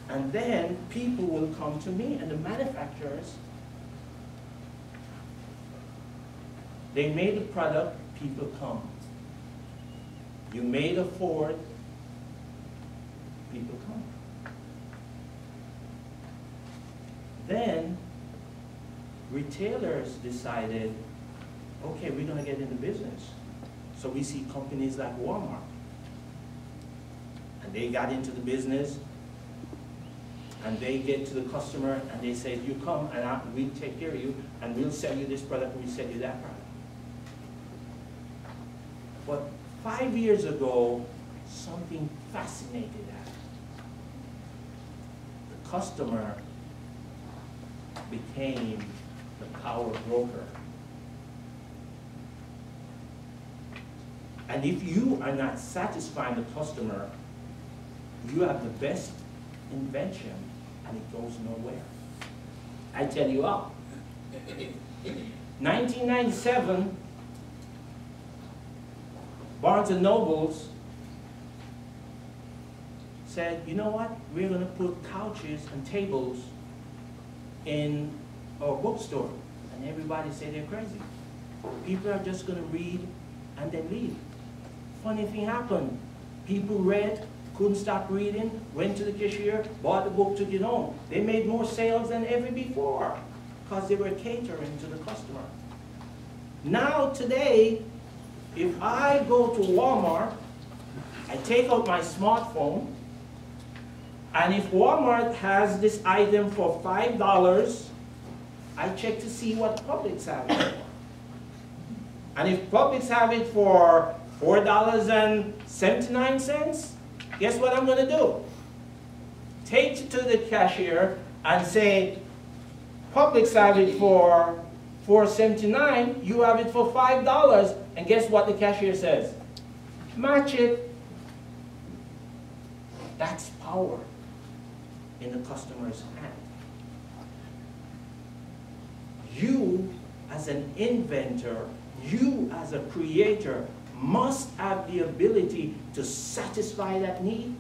And then people will come to me, and the manufacturers, they made the product, people come. You made a Ford, people come. Then retailers decided, okay, we're going to get into business. So we see companies like Walmart. And they got into the business, and they get to the customer, and they say, you come, and we'll take care of you, and we'll sell you this product, and we'll sell you that product. But 5 years ago, something fascinated us. The customer became the power broker. And if you are not satisfying the customer, you have the best invention and it goes nowhere. I tell you how. 1997, Barnes & Nobles said, you know what? We're going to put couches and tables in our bookstore. And everybody said they're crazy. People are just going to read and then leave. Funny thing happened. People read, couldn't stop reading, went to the cashier, bought the book, took it home. They made more sales than ever before because they were catering to the customer. Now, today, if I go to Walmart, I take out my smartphone, and if Walmart has this item for $5, I check to see what Publix have it for. And if Publix have it for $4.79, guess what I'm going to do? Take it to the cashier and say, Publix have it for $4.79, you have it for $5, and guess what the cashier says? Match it. That's power in the customer's hand. You, as an inventor, you, as a creator, must have the ability to satisfy that need.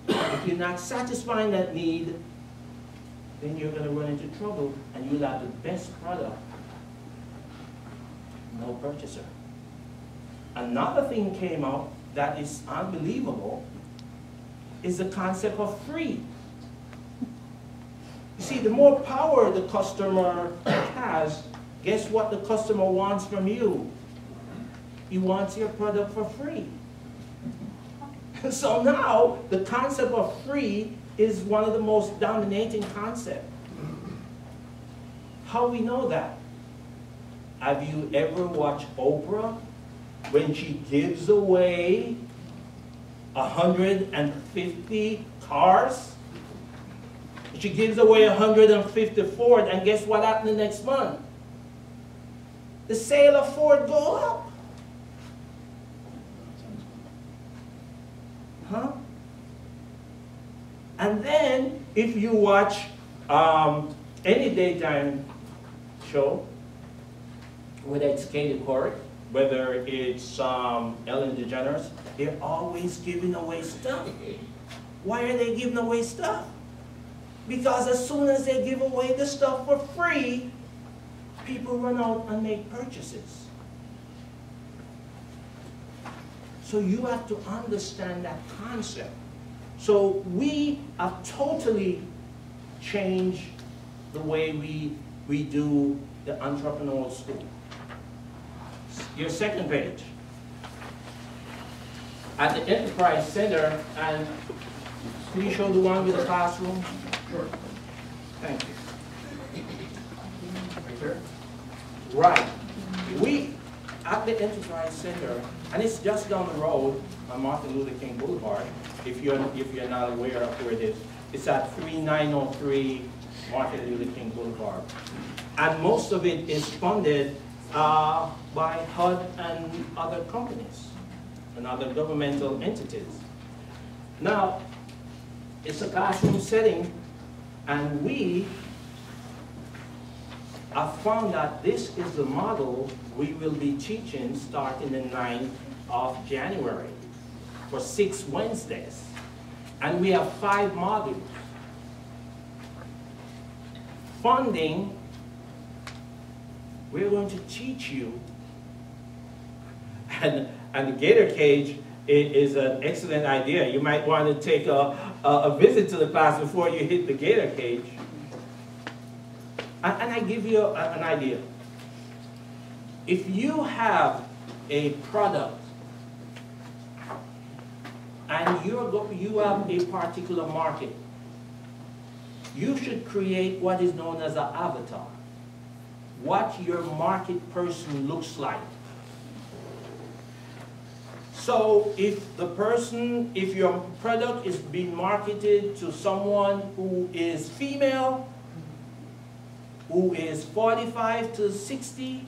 If you're not satisfying that need, then you're going to run into trouble and you'll have the best product, no purchaser. Another thing came out that is unbelievable is the concept of free. You see, the more power the customer has, guess what the customer wants from you? He wants your product for free. So now, the concept of free is one of the most dominating concepts. How we know that? Have you ever watched Oprah when she gives away 150 cars? She gives away 150 Ford, and guess what happened the next month? The sale of Ford go up. Huh? And then, if you watch any daytime show, whether it's Katie Couric, whether it's Ellen DeGeneres, they're always giving away stuff. Why are they giving away stuff? Because as soon as they give away the stuff for free, people run out and make purchases. So you have to understand that concept. So we have totally changed the way we do the entrepreneurial school. Your second page. At the Enterprise Center, and can you show the one with the classroom? Sure. Thank you. Right there? Right. We, at the Enterprise Center, and it's just down the road on Martin Luther King Boulevard, if you're not aware of where it is. It's at 3903 Martin Luther King Boulevard. And most of it is funded by HUD and other companies and other governmental entities. Now, it's a classroom setting, and we have found that this is the model we will be teaching starting the 9th of January for 6 Wednesdays. And we have 5 modules. Funding, we're going to teach you. And the gator cage is an excellent idea. You might want to take a visit to the class before you hit the gator cage. And I give you an idea. If you have a product and you have a particular market, you should create what is known as an avatar. What your market person looks like. So if your product is being marketed to someone who is female, who is 45 to 60,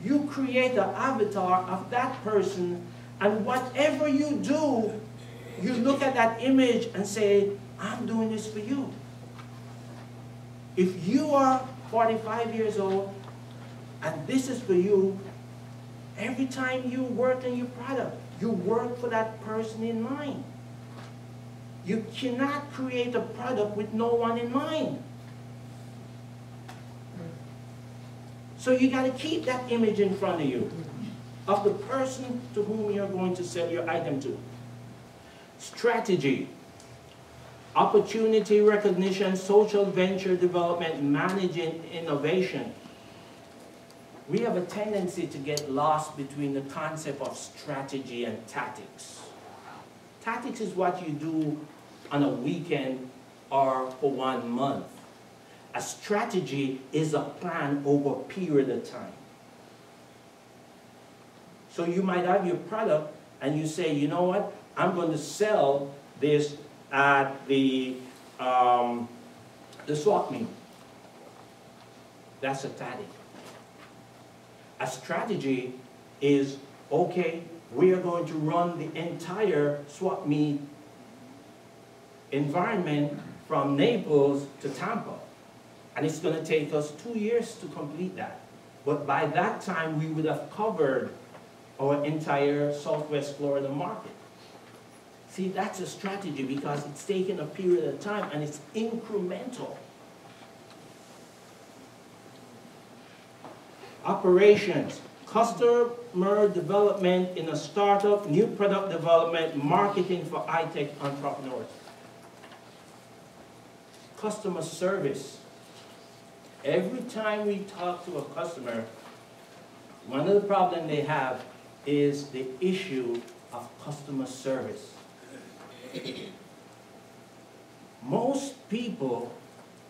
you create an avatar of that person, and whatever you do, you look at that image and say, I'm doing this for you. If you are 45 years old, and this is for you, every time you work on your product, you work for that person in mind. You cannot create a product with no one in mind. So you got to keep that image in front of you, of the person to whom you're going to sell your item to. Strategy, opportunity recognition, social venture development, managing innovation. We have a tendency to get lost between the concept of strategy and tactics. Tactics is what you do on a weekend or for 1 month. A strategy is a plan over a period of time. So you might have your product and you say, you know what, I'm going to sell this at the swap meet. That's a tactic. A strategy is, okay, we are going to run the entire swap meet environment from Naples to Tampa. And it's going to take us 2 years to complete that. But by that time, we would have covered our entire Southwest Florida market. See, that's a strategy because it's taken a period of time and it's incremental. Operations, customer development in a startup, new product development, marketing for high-tech entrepreneurs. Customer service. Every time we talk to a customer, one of the problems they have is the issue of customer service. Most people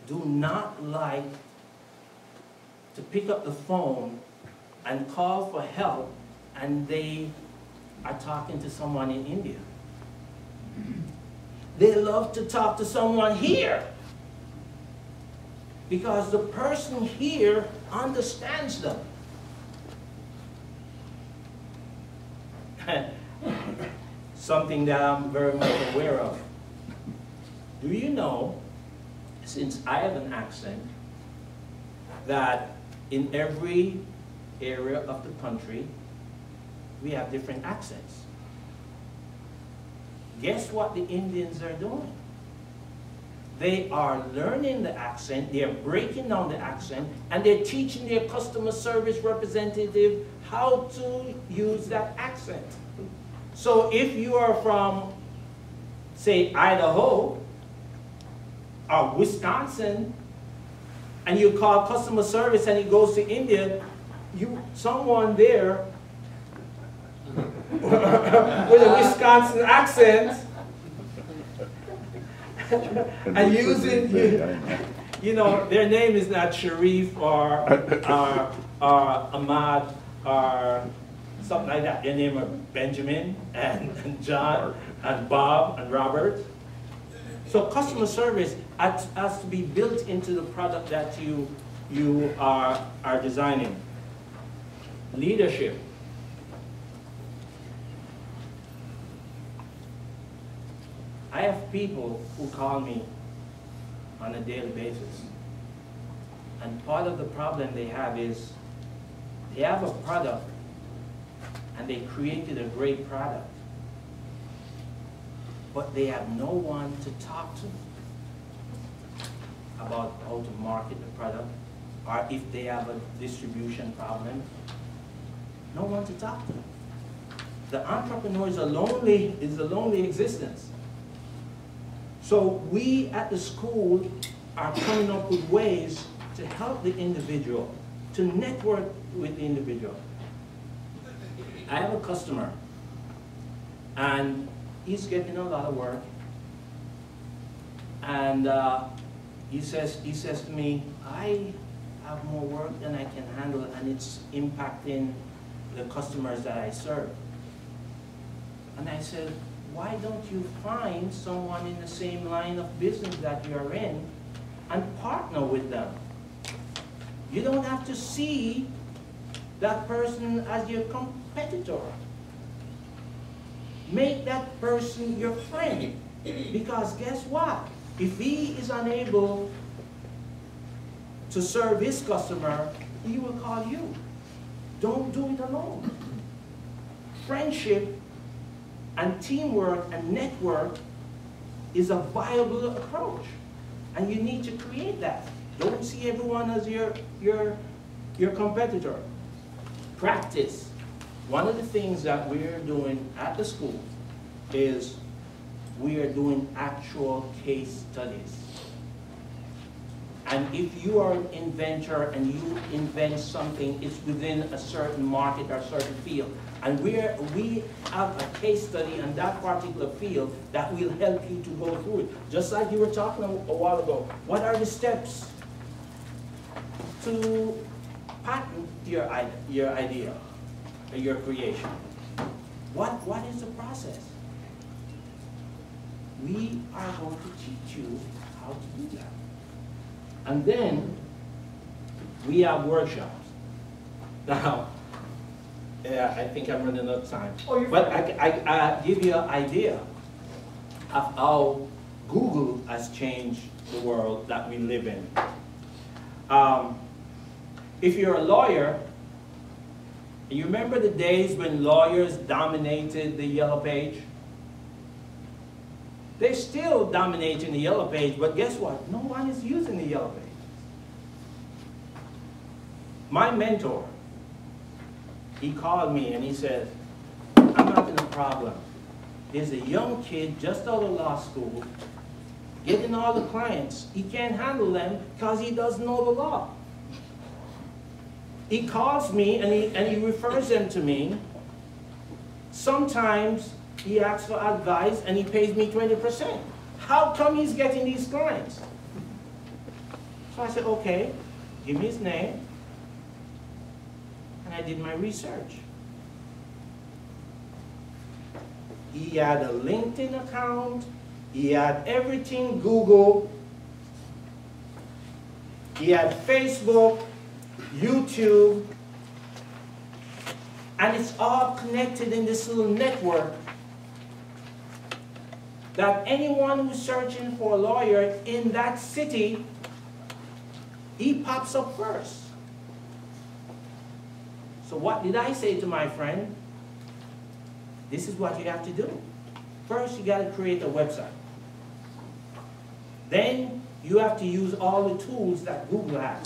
do not like to pick up the phone and call for help and they are talking to someone in India. They love to talk to someone here because the person here understands them. Something that I'm very much aware of. Do you know, since I have an accent, that in every area of the country, we have different accents? Guess what the Indians are doing? They are learning the accent, they are breaking down the accent, and they're teaching their customer service representative how to use that accent. So if you are from, say, Idaho or Wisconsin, and you call customer service and it goes to India, someone there with a Wisconsin accent and using, you know, their name is not Sharif or Ahmad or something like that. Their name are Benjamin and John and Bob and Robert. So customer service has to be built into the product that you are designing. Leadership. I have people who call me on a daily basis. And part of the problem they have is they have a product and they created a great product. but they have no one to talk to about how to market the product, or if they have a distribution problem, no one to talk to. The entrepreneur is a lonely existence. So we at the school are coming up with ways to help the individual, to network with the individual. I have a customer, and he's getting a lot of work, and he says to me, I have more work than I can handle, and it's impacting the customers that I serve. And I said, why don't you find someone in the same line of business that you're in and partner with them? You don't have to see that person as your competitor. Make that person your friend. Because guess what? If he is unable to serve his customer, he will call you. Don't do it alone. Friendship and teamwork and network is a viable approach. And you need to create that. Don't see everyone as your competitor. Practice. One of the things that we're doing at the school is we are doing actual case studies. And if you are an inventor and you invent something, it's within a certain market or a certain field. And we have a case study on that particular field that will help you to go through it. Just like you were talking a while ago. What are the steps to patent your idea, or your creation? What is the process? We are going to teach you how to do that. And then we have workshops. Now, I think I'm running out of time. Oh, but I give you an idea of how Google has changed the world that we live in. If you're a lawyer, you remember the days when lawyers dominated the yellow page? They're still dominating the yellow page, but guess what? No one is using the yellow page. My mentor, he called me and he said, I'm having a problem. There's a young kid just out of law school, getting all the clients. He can't handle them because he doesn't know the law. He calls me and he refers them to me. Sometimes he asks for advice and he pays me 20%. How come he's getting these clients? So I said, okay, give me his name. And I did my research. He had a LinkedIn account. He had everything Google. He had Facebook, YouTube. And it's all connected in this little network that anyone who's searching for a lawyer in that city, he pops up first. So what did I say to my friend? This is what you have to do. First, you got to create a website. Then you have to use all the tools that Google has.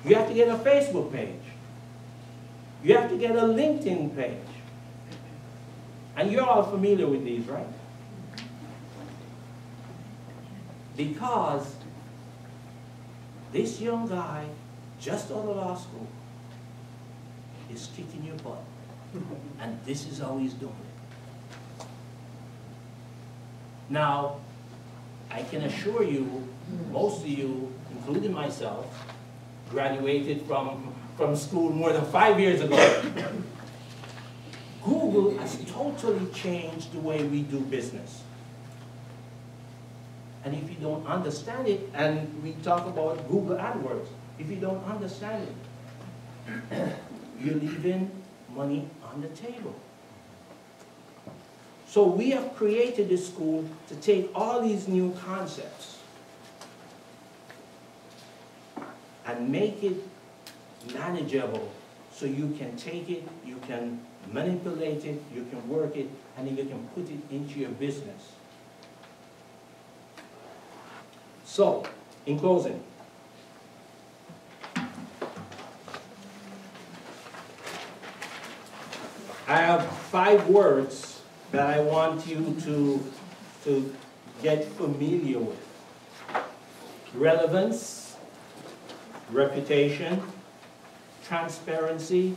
You have to get a Facebook page. You have to get a LinkedIn page. And you're all familiar with these, right? Because this young guy, just out of law school, is kicking your butt. And this is how he's doing it. Now, I can assure you, most of you, including myself, graduated from school more than 5 years ago. Google has totally changed the way we do business. And if you don't understand it, and we talk about Google AdWords, if you don't understand it, you're leaving money on the table. So we have created this school to take all these new concepts and make it manageable so you can take it, you can manipulate it, you can work it, and then you can put it into your business. So, in closing, I have 5 words that I want you to get familiar with. Relevance, reputation, transparency,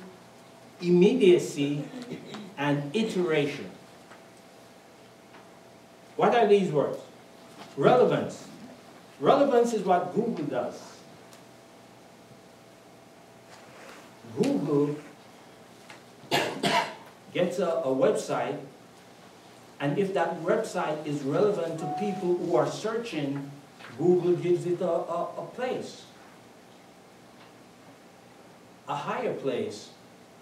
immediacy, and iteration. What are these words? Relevance. Relevance is what Google does. Google gets a website, and if that website is relevant to people who are searching, Google gives it a place, a higher place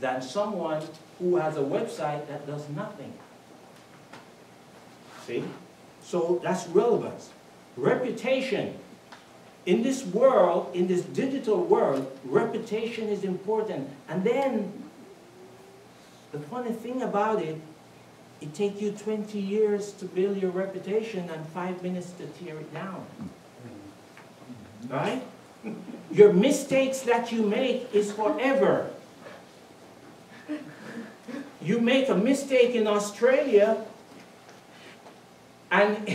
than someone who has a website that does nothing. See? So that's relevance. Reputation. In this world, in this digital world, reputation is important. And then, the funny thing about it, it takes you 20 years to build your reputation and 5 minutes to tear it down. Right? Your mistakes that you make is forever. You make a mistake in Australia, and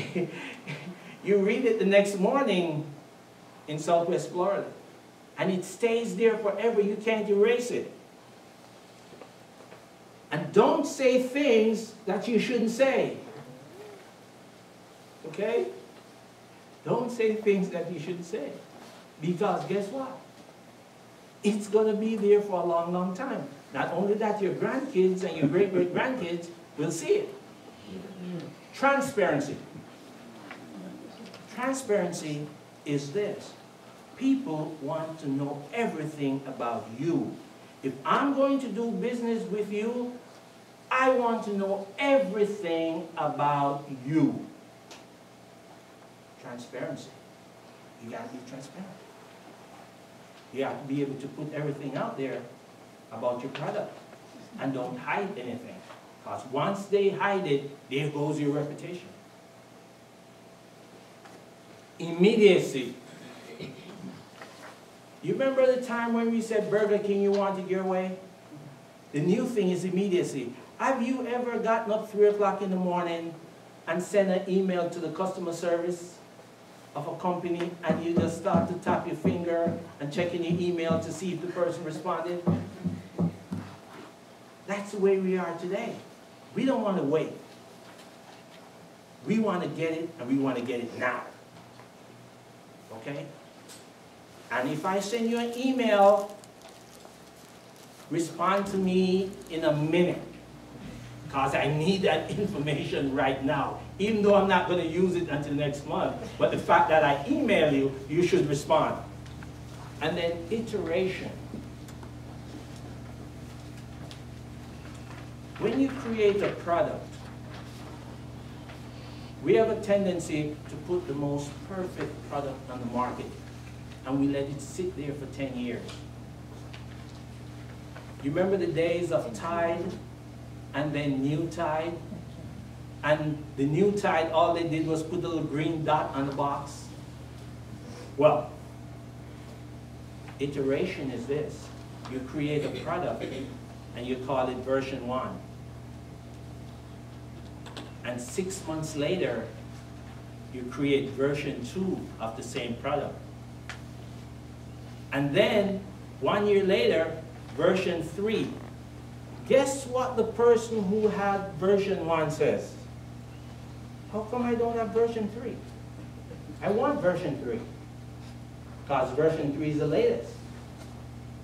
you read it the next morning in Southwest Florida, and it stays there forever. You can't erase it. And don't say things that you shouldn't say. Okay? Don't say things that you shouldn't say. Because guess what? It's going to be there for a long, long time. Not only that, your grandkids and your great-great-grandkids will see it. Transparency. Transparency is this. People want to know everything about you. If I'm going to do business with you, I want to know everything about you. Transparency. You got to be transparent. You have to be able to put everything out there about your product. And don't hide anything. Because once they hide it, there goes your reputation. Immediacy. You remember the time when we said Burger King, you want it your way? The new thing is immediacy. Have you ever gotten up 3 o'clock in the morning and sent an email to the customer service of a company, and you just start to tap your finger and checking your email to see if the person responded? That's the way we are today. We don't want to wait. We want to get it, and we want to get it now. Okay? And if I send you an email, respond to me in a minute. Because I need that information right now. Even though I'm not going to use it until next month. But the fact that I email you, you should respond. And then iteration. When you create a product, we have a tendency to put the most perfect product on the market. And we let it sit there for 10 years. You remember the days of Tide and then New Tide? And the New Tide, all they did was put a little green dot on the box. Well, iteration is this. You create a product and you call it version 1. And 6 months later, you create version 2 of the same product. And then, 1 year later, version 3. Guess what the person who had version 1 says? How come I don't have version 3? I want version 3. Because version 3 is the latest.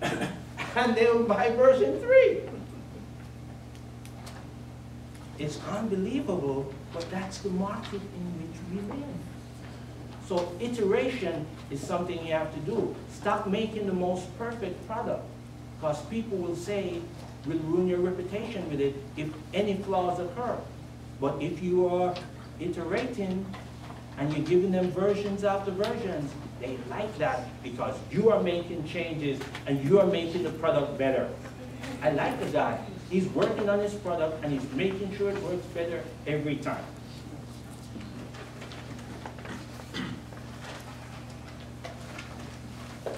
And they'll buy version 3. It's unbelievable, but that's the market in which we live. So iteration is something you have to do. Stop making the most perfect product, because people will say, will ruin your reputation with it if any flaws occur. But if you are iterating and you're giving them versions after versions, they like that because you are making changes and you are making the product better. I like the guy He's working on his product and he's making sure it works better every time.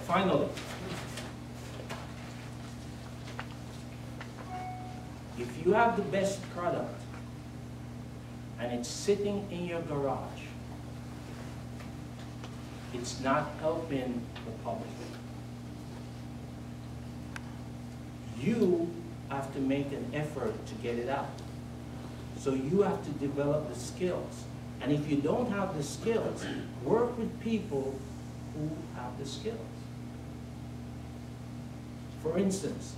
Finally, if you have the best product and it's sitting in your garage, it's not helping the public. You have to make an effort to get it out. So you have to develop the skills. And if you don't have the skills, work with people who have the skills. For instance,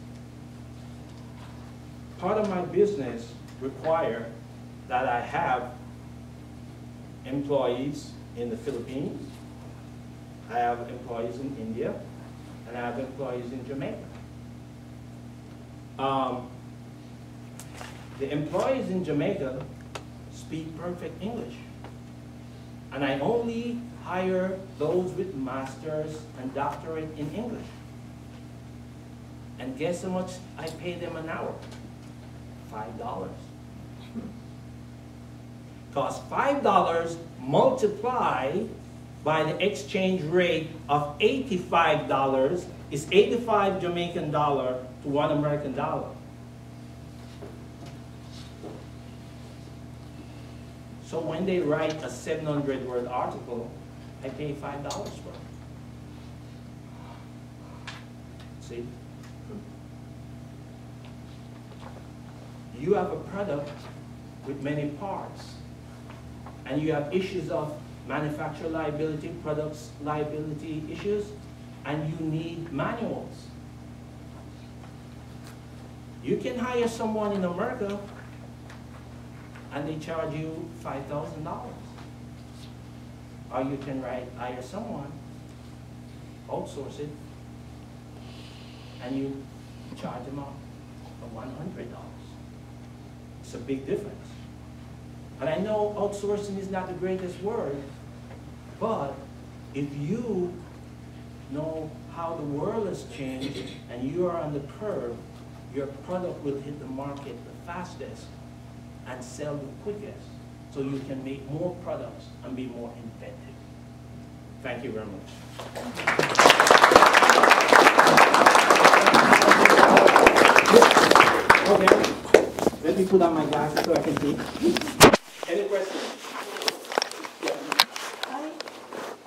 part of my business requires that I have employees in the Philippines, I have employees in India, and I have employees in Jamaica. The employees in Jamaica speak perfect English. And I only hire those with masters and doctorate in English. And guess how much I pay them an hour? $5. Because $5 multiplied by the exchange rate of $85 is 85 Jamaican dollar to $1 American dollar. So when they write a 700-word article, I pay $5 for it. See? You have a product with many parts, and you have issues of manufacturer liability, products liability issues, and you need manuals. You can hire someone in America and they charge you $5,000. Or you can hire someone, outsource it, and you charge them up for $100. It's a big difference. And I know outsourcing is not the greatest word, but if you know how the world has changed and you are on the curve, your product will hit the market the fastest and sell the quickest, so you can make more products and be more inventive. Thank you very much. Okay, let me put on my glasses so I can see. Any questions?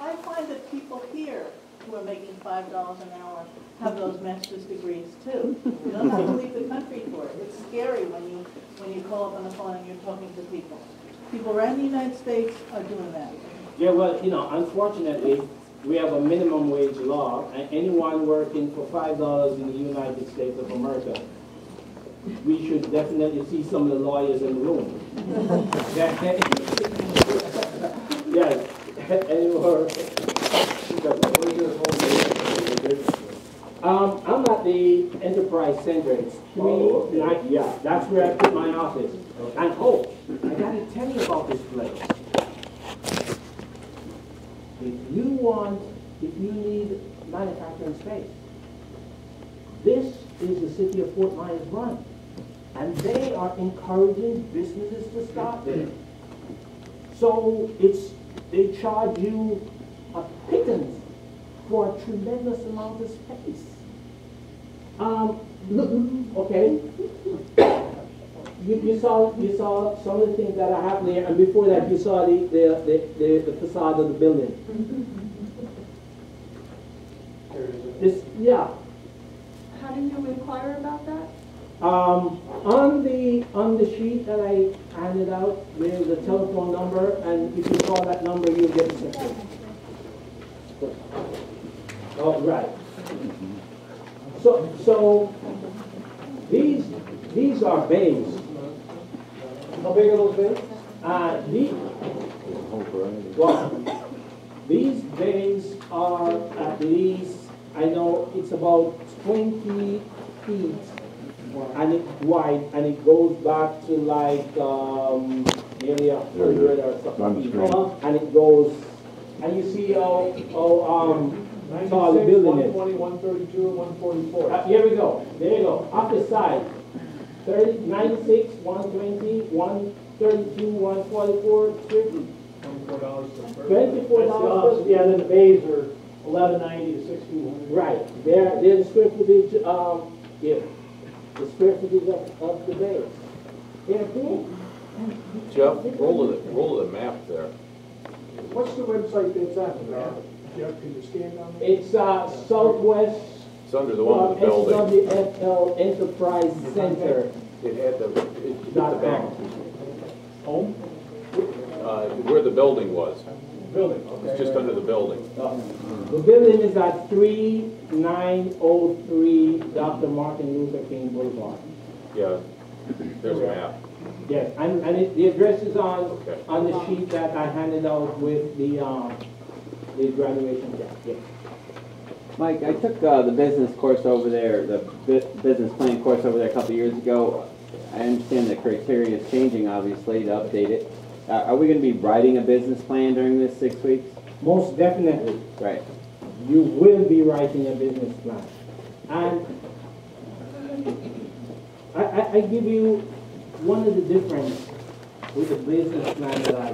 I find that people here who are making $5 an hour have those master's degrees too. You don't have to leave the country for it. It's scary when you call up on the phone and you're talking to people. People around the United States are doing that. Yeah, well, you know, unfortunately, we have a minimum wage law, and anyone working for $5 in the United States of America, we should definitely see some of the lawyers in the room. Yes, any more? I'm at the Enterprise Center. It's 390. Yeah, that's where I put my office. And oh, I got to tell you about this place. If you need manufacturing space, this is the city of Fort Myers run. And they are encouraging businesses to start there. So they charge you a pittance for a tremendous amount of space. Look, okay. You saw some of the things that are happening there, and before that you saw the facade of the building. Yeah. How do you inquire about that? On the sheet that I handed out, there's a telephone number, and if you call that number, you'll get a secretary. Oh, right. So these are bays. How big are those bays? These bays are at least, I know it's about 20 feet and it's wide, and it goes back to like nearly 100 or something feet. And it goes, and you see how tall the building is. 120, 132, and 144. Here we go. There you go. Off the side. 96, 120, 132, 144, $24 per square. $24. Yeah, then the bays are $11.90 to $1,600. Right, they're the square footage, yeah, the square footage of the base. They're big. Jeff, roll of the map there. What's the website that's on? Jeff, can you stand on it? It's Southwest It's under the one with the building. SWFL Enterprise Center. It had the back, Home? where the building was. Building, okay. It's just under the building. The building is at 3903 Dr. Martin Luther King Boulevard. Yeah, there's a map. Yes, and the address is on Okay. the sheet that I handed out with the graduation check, yes. Mike, I took the business course over there, the business plan course over there a couple of years ago. I understand the criteria is changing, obviously, to update it. Are we going to be writing a business plan during this 6 weeks? Most definitely, Right. you will be writing a business plan. And I give you one of the difference with the business plan that I